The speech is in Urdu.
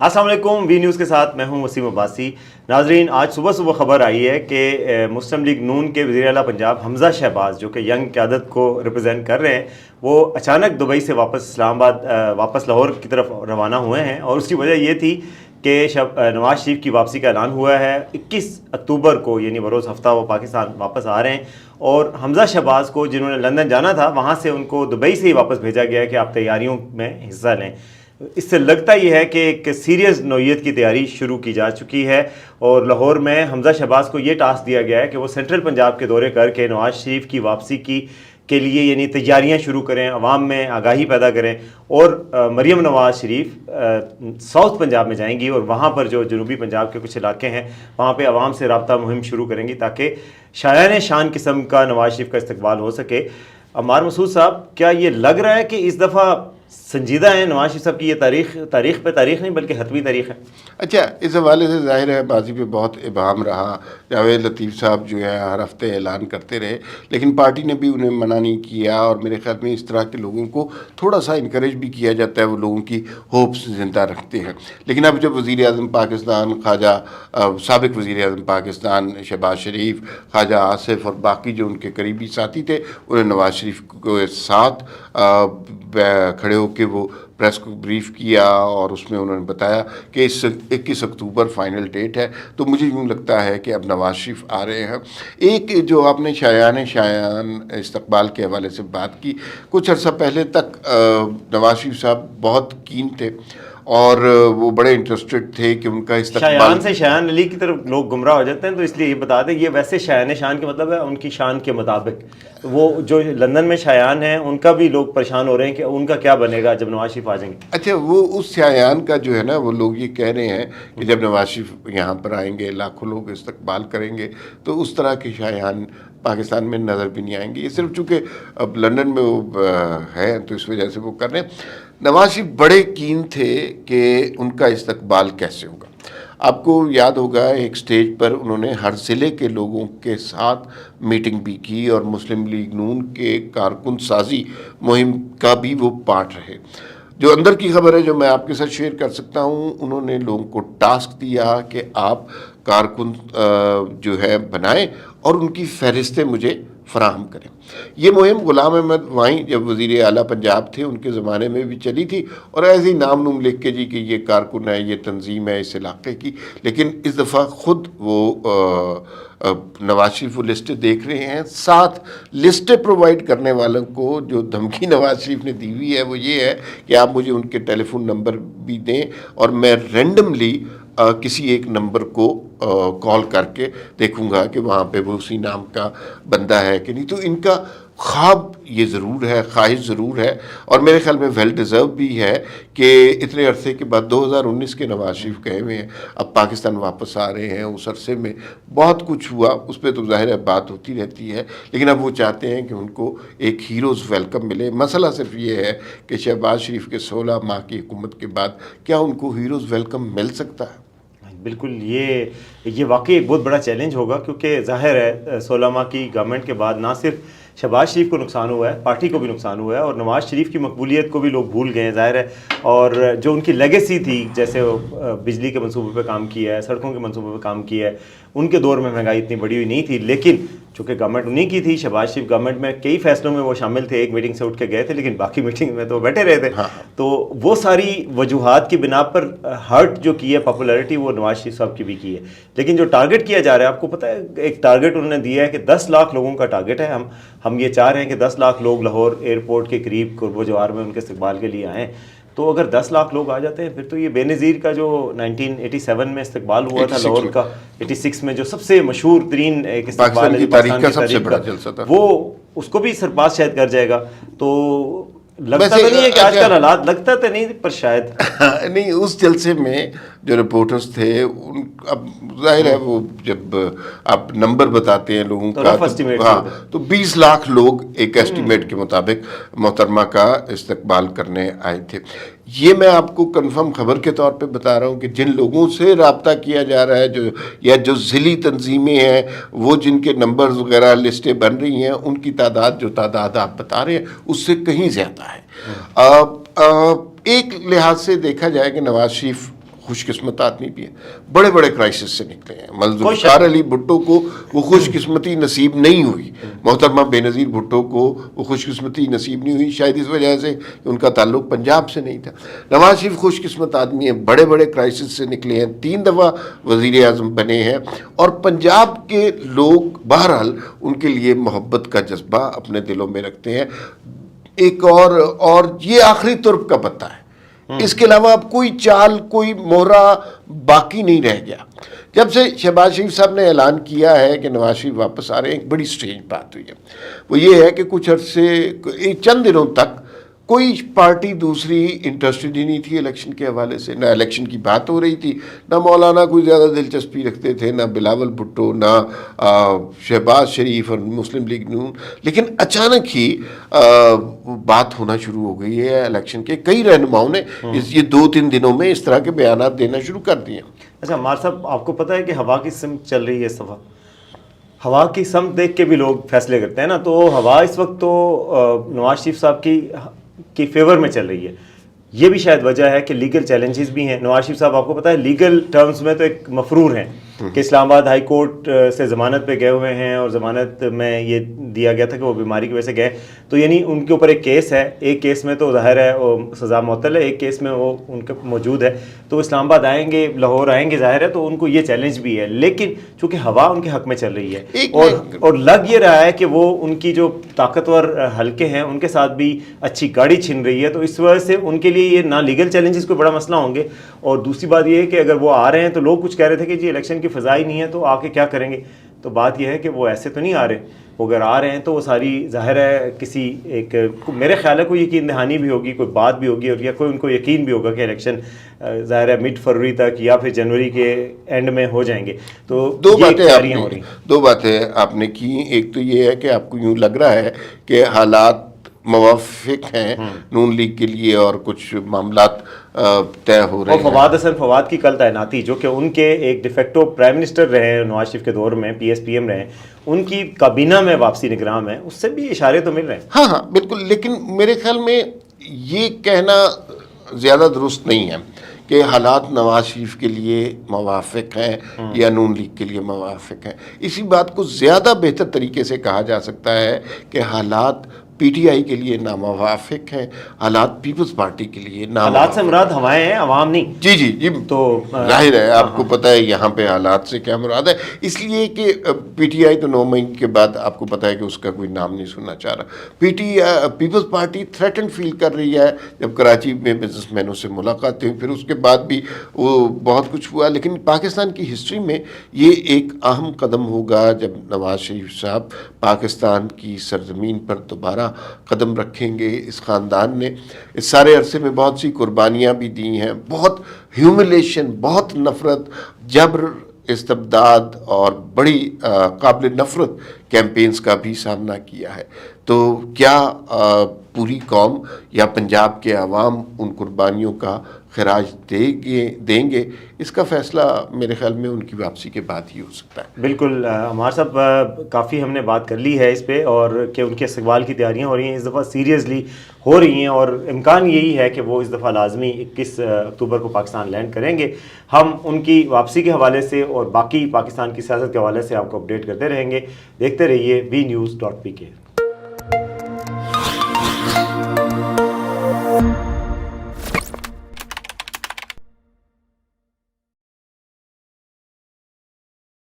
السلام علیکم، وی نیوز کے ساتھ میں ہوں وسیم عباسی۔ ناظرین، آج صبح خبر آئی ہے کہ مسلم لیگ نون کے وزیر اعلیٰ پنجاب حمزہ شہباز، جو کہ ینگ قیادت کو ریپرزینٹ کر رہے ہیں، وہ اچانک دبئی سے واپس واپس لاہور کی طرف روانہ ہوئے ہیں، اور اس کی وجہ یہ تھی کہ نواز شریف کی واپسی کا اعلان ہوا ہے 21 اکتوبر کو، یعنی بروز ہفتہ وہ پاکستان واپس آ رہے ہیں۔ اور حمزہ شہباز کو جنہوں نے لندن جانا تھا، وہاں سے ان کو دبئی سے ہی واپس بھیجا گیا ہے کہ آپ تیاریوں میں حصہ لیں۔ اس سے لگتا یہ ہے کہ ایک سیریس نوعیت کی تیاری شروع کی جا چکی ہے، اور لاہور میں حمزہ شہباز کو یہ ٹاسک دیا گیا ہے کہ وہ سینٹرل پنجاب کے دورے کر کے نواز شریف کی واپسی کے لیے یعنی تیاریاں شروع کریں، عوام میں آگاہی پیدا کریں، اور مریم نواز شریف ساؤتھ پنجاب میں جائیں گی، اور وہاں پر جو جنوبی پنجاب کے کچھ علاقے ہیں وہاں پہ عوام سے رابطہ مہم شروع کریں گی تاکہ شایان شان قسم کا نواز شریف کا استقبال ہو سکے۔ عمار مسعود صاحب، کیا یہ لگ رہا ہے کہ اس دفعہ سنجیدہ ہیں نواز شریف صاحب کی یہ تاریخ پہ تاریخ نہیں بلکہ حتمی تاریخ ہے؟ اچھا، اس حوالے سے ظاہر ہے ماضی پہ بہت ابہام رہا۔ جاوید لطیف صاحب جو ہے ہر ہفتے اعلان کرتے رہے، لیکن پارٹی نے بھی انہیں منع نہیں کیا، اور میرے خیال میں اس طرح کے لوگوں کو تھوڑا سا انکریج بھی کیا جاتا ہے، وہ لوگوں کی ہوپس زندہ رکھتے ہیں۔ لیکن اب جب وزیر اعظم پاکستان سابق وزیر اعظم پاکستان شہباز شریف، خواجہ آصف اور باقی جو ان کے قریبی ساتھی تھے، انہیں نواز شریف کے ساتھ کھڑے ہو کے وہ پریس کو بریف کیا، اور اس میں انہوں نے بتایا کہ 21 اکتوبر فائنل ڈیٹ ہے، تو مجھے یوں لگتا ہے کہ اب نواز شریف آ رہے ہیں۔ ایک جو آپ نے شایان استقبال کے حوالے سے بات کی، کچھ عرصہ پہلے تک نواز شریف صاحب بہت کین تھے، اور وہ بڑے انٹرسٹڈ تھے کہ ان کا استقبال۔ شایان سے شایان علی کی طرف لوگ گمراہ ہو جاتے ہیں، تو اس لیے یہ بتا دیں، یہ ویسے شایان شان کے مطلب ہے ان کی شان کے مطابق۔ وہ جو لندن میں شایان ہیں ان کا بھی لوگ پریشان ہو رہے ہیں کہ ان کا کیا بنے گا جب نواز شریف آ جائیں گے۔ اچھا، وہ اس شایان کا جو ہے نا، وہ لوگ یہ کہہ رہے ہیں کہ جب نواز شریف یہاں پر آئیں گے لاکھوں لوگ استقبال کریں گے، تو اس طرح کے شایان پاکستان میں نظر بھی نہیں آئیں گے۔ یہ صرف چونکہ اب لندن میں وہ ہے تو اس وجہ سے وہ کر رہے ہیں۔ نواز شریف بڑے کین تھے کہ ان کا استقبال کیسے ہوگا۔ آپ کو یاد ہوگا ایک سٹیج پر انہوں نے ہر ضلع کے لوگوں کے ساتھ میٹنگ بھی کی، اور مسلم لیگ نون کے کارکن سازی مہم کا بھی وہ پارٹ رہے۔ جو اندر کی خبر ہے جو میں آپ کے ساتھ شیئر کر سکتا ہوں، انہوں نے لوگوں کو ٹاسک دیا کہ آپ کارکن جو ہے بنائیں اور ان کی فہرستیں مجھے فراہم کریں۔ یہ مہم غلام احمد وائیں جب وزیر اعلیٰ پنجاب تھے ان کے زمانے میں بھی چلی تھی، اور ایسے ہی نام لکھ کے کہ یہ کارکن ہے، یہ تنظیم ہے اس علاقے کی۔ لیکن اس دفعہ خود وہ نواز شریف وہ لسٹیں دیکھ رہے ہیں، ساتھ لسٹیں پرووائڈ کرنے والوں کو جو دھمکی نواز شریف نے دی ہوئی ہے وہ یہ ہے کہ آپ مجھے ان کے ٹیلی فون نمبر بھی دیں، اور میں رینڈملی کسی ایک نمبر کو کال کر کے دیکھوں گا کہ وہاں پہ وہ اسی نام کا بندہ ہے کہ نہیں۔ تو ان کا خواب یہ ضرور ہے، خواہش ضرور ہے، اور میرے خیال میں ویل ڈیزرو بھی ہے کہ اتنے عرصے کے بعد 2019 کے نواز شریف کہے ہوئے ہیں اب پاکستان واپس آ رہے ہیں۔ اس عرصے میں بہت کچھ ہوا، اس پہ تو ظاہر ہے بات ہوتی رہتی ہے، لیکن اب وہ چاہتے ہیں کہ ان کو ایک ہیروز ویلکم ملے۔ مسئلہ صرف یہ ہے کہ شہباز شریف کے 16 ماہ کی حکومت کے بعد کیا ان کو ہیروز ویلکم مل سکتا ہے؟ بالکل، یہ واقعی ایک بہت بڑا چیلنج ہوگا، کیونکہ ظاہر ہے 16 ماہ کی گورنمنٹ کے بعد نہ صرف شہباز شریف کو نقصان ہوا ہے، پارٹی کو بھی نقصان ہوا ہے، اور نواز شریف کی مقبولیت کو بھی لوگ بھول گئے ہیں ظاہر ہے، اور جو ان کی لیگیسی تھی، جیسے بجلی کے منصوبے پہ کام کیا ہے، سڑکوں کے منصوبے پہ کام کیا ہے، ان کے دور میں مہنگائی اتنی بڑی ہوئی نہیں تھی، لیکن چونکہ گورنمنٹ انہیں کی تھی، شہباز شریف گورنمنٹ میں کئی فیصلوں میں وہ شامل تھے، ایک میٹنگ سے اٹھ کے گئے تھے لیکن باقی میٹنگ میں تو بیٹھے رہے تھے۔ تو وہ ساری وجوہات کی بنا پر ہرٹ جو کی ہے پاپولیرٹی، وہ نواز شریف صاحب کی بھی کی ہے۔ لیکن جو ٹارگٹ کیا جا رہا ہے، آپ کو پتہ ہے ایک ٹارگٹ انہوں نے دیا ہے کہ 10 لاکھ لوگوں کا ٹارگٹ ہے۔ ہم یہ چاہ رہے ہیں کہ 10 لاکھ لوگ لاہور ایئرپورٹ کے قریب قرب و جوار میں ان کے استقبال کے لیے آئیں۔ تو اگر 10 لاکھ لوگ آ جاتے ہیں پھر تو یہ بے نظیر کا جو 1987 میں استقبال ہوا تھا لاہور کا، 86 میں جو سب سے مشہور ترین ایک استقبال ہے پاکستان کی تاریخ کا، وہ اس کو بھی سرپاس شاید کر جائے گا۔ تو لگتا تو نہیں ہے کہ آج کل حالات، لگتا تو نہیں پر شاید نہیں، اس جلسے میں جو رپورٹرز تھے اب ظاہر ہے وہ جب آپ نمبر بتاتے ہیں لوگوں کا تو 20 لاکھ لوگ ایک ایسٹیمیٹ کے مطابق محترمہ کا استقبال کرنے آئے تھے۔ یہ میں آپ کو کنفرم خبر کے طور پہ بتا رہا ہوں کہ جن لوگوں سے رابطہ کیا جا رہا ہے جو ذیلی تنظیمیں ہیں، وہ جن کے نمبرز وغیرہ لسٹیں بن رہی ہیں، ان کی تعداد آپ بتا رہے ہیں اس سے کہیں زیادہ ہے۔ ایک لحاظ سے دیکھا جائے کہ نواز شریف خوش قسمت آدمی بھی ہے, بڑے بڑے کرائسس سے نکلے ہیں. ذوالفقار علی بھٹو کو وہ خوش قسمتی نصیب نہیں ہوئی, محترمہ بے نظیر بھٹو کو وہ خوش قسمتی نصیب نہیں ہوئی, شاید اس وجہ سے کہ ان کا تعلق پنجاب سے نہیں تھا. نواز شریف خوش قسمت آدمی ہیں, بڑے بڑے کرائسس سے نکلے ہیں, 3 دفعہ وزیر اعظم بنے ہیں, اور پنجاب کے لوگ بہرحال ان کے لیے محبت کا جذبہ اپنے دلوں میں رکھتے ہیں. ایک اور یہ آخری ترک کا پتہ ہے, اس کے علاوہ اب کوئی چال, کوئی مہرہ باقی نہیں رہ گیا. جب سے شہباز شریف صاحب نے اعلان کیا ہے کہ نواز شریف واپس آ رہے ہیں, ایک بڑی سٹرینج بات ہوئی ہے. وہ یہ ہے کہ کچھ عرصے چند دنوں تک کوئی پارٹی دوسری انٹرسٹڈ ہی نہیں تھی الیکشن کے حوالے سے. نہ الیکشن کی بات ہو رہی تھی, نہ مولانا کوئی زیادہ دلچسپی رکھتے تھے, نہ بلاول بھٹو, نہ شہباز شریف اور مسلم لیگ نون. لیکن اچانک ہی بات ہونا شروع ہو گئی ہے الیکشن کے. کئی رہنماؤں نے یہ 2-3 دنوں میں اس طرح کے بیانات دینا شروع کر دیے. اچھا عمار صاحب, آپ کو پتہ ہے کہ ہوا کی سمت چل رہی ہے اس دفعہ, ہوا کی سمت دیکھ کے بھی لوگ فیصلے کرتے ہیں نا, تو ہوا اس وقت تو نواز شریف صاحب کی فیور میں چل رہی ہے. یہ بھی شاید وجہ ہے کہ لیگل چیلنجز بھی ہیں. نواز شریف صاحب آپ کو پتہ ہے لیگل ٹرمز میں تو ایک مفرور ہیں کہ اسلام آباد ہائی کورٹ سے ضمانت پہ گئے ہوئے ہیں, اور ضمانت میں یہ دیا گیا تھا کہ وہ بیماری کی وجہ سے گئے, تو یعنی ان کے اوپر ایک کیس ہے. ایک کیس میں تو ظاہر ہے وہ سزا معطل ہے, ایک کیس میں وہ ان کا موجود ہے. تو اسلام آباد آئیں گے, لاہور آئیں گے, ظاہر ہے تو ان کو یہ چیلنج بھی ہے. لیکن چونکہ ہوا ان کے حق میں چل رہی ہے, اور لگ یہ رہا ہے کہ وہ ان کی جو طاقتور حلقے ہیں ان کے ساتھ بھی اچھی گاڑی چھن رہی ہے, تو اس وجہ سے ان کے لیے یہ نہ لیگل چیلنجز کوئی بڑا مسئلہ ہوں گے. اور دوسری بات یہ ہے کہ اگر وہ آ رہے ہیں تو لوگ کچھ کہہ رہے تھے کہ جی الیکشن کی فضا ہی نہیں ہے تو آ کے کیا کریں گے. تو بات یہ ہے کہ وہ ایسے تو نہیں آ رہے, وہ اگر آ رہے ہیں تو وہ ساری ظاہر ہے کسی ایک, میرے خیال ہے کوئی یقین دہانی بھی ہوگی, کوئی بات بھی ہوگی, اور یا کوئی ان کو یقین بھی ہوگا کہ الیکشن ظاہر ہے مڈ فروری تک یا پھر جنوری کے اینڈ میں ہو جائیں گے. تو دو باتیں آپ نے کی. ایک تو یہ ہے کہ آپ کو یوں لگ رہا ہے کہ حالات موافق ہیں نون لیگ کے لیے اور کچھ معاملات طے ہو رہے ہیں. اور فواد حسن فواد کی کل تعیناتی, جو کہ ان کے ایک ڈیفیکٹو پرائم منسٹر رہے ہیں نواز شریف کے دور میں, پی ایس پی ایم رہے ہیں, ان کی کابینہ میں واپسی نگرام ہے, اس سے بھی اشارے تو مل رہے ہیں. ہاں بالکل. لیکن میرے خیال میں یہ کہنا زیادہ درست نہیں ہے کہ حالات نواز شریف کے لیے موافق ہیں یا نون لیگ کے لیے موافق ہیں. اسی بات کو زیادہ بہتر طریقے سے کہا جا سکتا ہے کہ حالات پی ٹی آئی کے لیے ناموافق ہیں, حالات پیپلز پارٹی کے لیے حالات سے مراد ہوائیں ہیں, عوام نہیں. جی تو ظاہر ہے آپ کو پتہ ہے یہاں پہ حالات سے کیا مراد ہے. اس لیے کہ پی ٹی آئی تو 9 مئی کے بعد آپ کو پتہ ہے کہ اس کا کوئی نام نہیں سننا چاہ رہا. پیپلز پارٹی تھریٹن فیل کر رہی ہے. جب کراچی میں بزنس مینوں سے ملاقات ہوئی, پھر اس کے بعد بھی وہ بہت کچھ ہوا, لیکن پاکستان کی ہسٹری میں یہ ایک اہم قدم ہوگا جب نواز شریف صاحب پاکستان کی سرزمین پر دوبارہ قدم رکھیں گے. اس خاندان نے اس سارے عرصے میں بہت سی قربانیاں بھی دی ہیں, بہت ہیوملیشن, بہت نفرت, جبر, استبداد اور بڑی قابل نفرت کیمپینز کا بھی سامنا کیا ہے. تو کیا پوری قوم یا پنجاب کے عوام ان قربانیوں کا خراج دیں گے, اس کا فیصلہ میرے خیال میں ان کی واپسی کے بعد ہی ہو سکتا ہے. بالکل عمار صاحب, کافی ہم نے بات کر لی ہے اس پہ, اور کہ ان کے استقبال کی تیاریاں ہو رہی ہیں, اس دفعہ سیریسلی ہو رہی ہیں, اور امکان یہی ہے کہ وہ اس دفعہ لازمی 21 اکتوبر کو پاکستان لینڈ کریں گے. ہم ان کی واپسی کے حوالے سے اور باقی پاکستان کی سیاست کے حوالے سے آپ کو اپڈیٹ کرتے رہیں گے. دیکھتے رہیے VNews.pk.